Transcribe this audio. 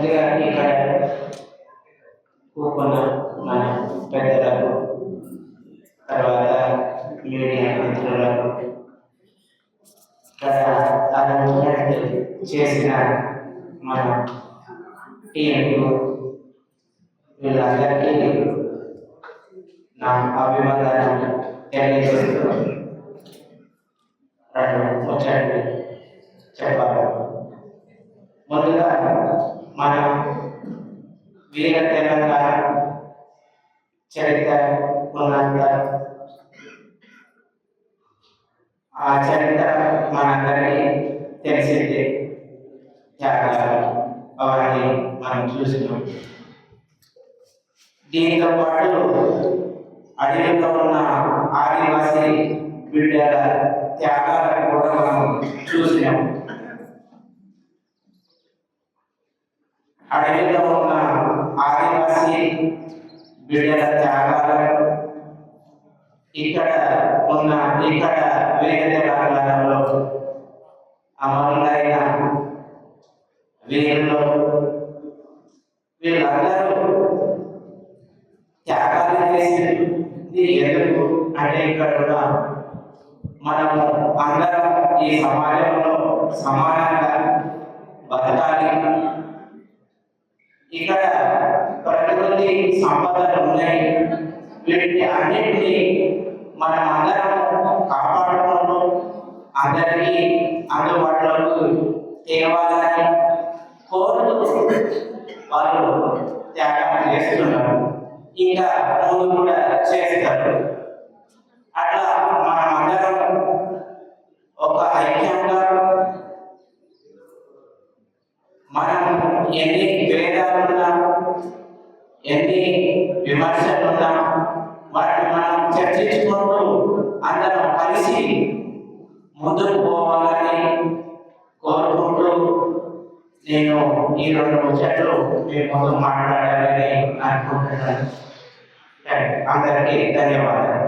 ముందుగా ఇక్కడ కూకున్న మన పెద్దలకు, తర్వాత మీడియా మిత్రులకు, ఇక్కడ అరేంజ్మెంట్ చేసిన మన టీంకు వీళ్ళందరికీ నా అభివందనాలు తెలియజేస్తూ ముచ్చట్లు చెప్పాలి. ముందుగా మన వీర తెలంగాణ చరిత్ర ఉన్నంత ఆ చరిత్ర మనందరికీ తెలిసిందే. త్యాగాలు అవన్నీ మనం చూసినాం. దీంతో పాటు అడవిలో ఉన్న ఆదివాసీ బిడ్డల త్యాగాలను కూడా మనం చూసినాం. అడవిలో ఉన్న ఆదివాసీ బిడ్డల త్యాగాలను ఇక్కడ వేద తెలంగాణలో అమరులైన వీరులు వీళ్ళందరూ త్యాగాలు చేసింది ఎందుకు అంటే ఇక్కడ మనము అందరం ఈ సమాజంలో సమానంగా బతకాలి. ఇక్కడ ప్రకృతి సంపదలు ఉన్నాయి. వీటిని అన్నింటినీ మనం అందరం కాపాడుకుంటూ అందరికీ అందుబాటులోకి తేవాలని కోరుతూ వాళ్ళు త్యాగం చేస్తున్నారు. ఇంకా ముందు కూడా చేస్తారు. అట్లా మనం అందరం ఒక ఐక్యంగా మనం ఎన్ని భేదాలున్నా ఎన్ని విమర్శలున్నా వాటిని మనం చర్చించుకుంటూ అందరం కలిసి ముందుకు పోవాలని కోరుకుంటూ నేను ఈ 2 ముచ్చట్లు మీ ముందు మాట్లాడాలని అనుకుంటున్నాను. అందరికీ ధన్యవాదాలు.